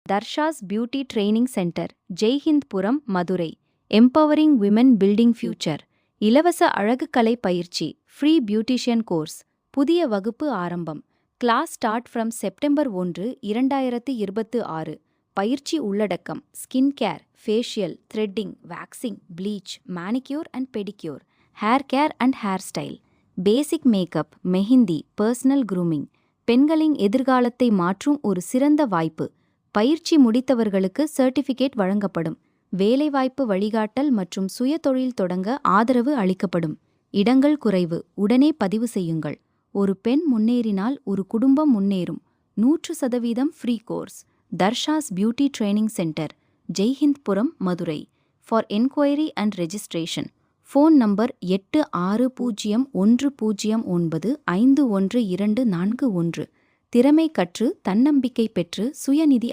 Tharsha's beauty training centre, Jaihindpuram, Madurai. Empowering women building future. இலவச அழகுக்கலை பயிற்சி, ஃப்ரீ பியூட்டிஷியன் கோர்ஸ். புதிய வகுப்பு ஆரம்பம். Class start from September 1, 2026. பயிற்சி உள்ளடக்கம்: skin care, facial, threading, waxing, bleach, manicure and pedicure, hair care and hair style, basic makeup, mehndi, personal grooming. பெண்களின் எதிர்காலத்தை மாற்றும் ஒரு சிறந்த வாய்ப்பு. பயிற்சி முடித்தவர்களுக்கு சர்டிஃபிகேட் வழங்கப்படும். வேலைவாய்ப்பு வழிகாட்டல் மற்றும் சுயதொழில் தொடங்க ஆதரவு அளிக்கப்படும். இடங்கள் குறைவு. உடனே பதிவு செய்யுங்கள். ஒரு பெண் முன்னேறினால் ஒரு குடும்பம் முன்னேறும். 100% free course. Darsha's beauty training centre, Jaihindpuram, Madurai. For enquiry and registration, phone number 860109512441. திறமை கற்று தன்னம்பிக்கை பெற்று சுயநிதி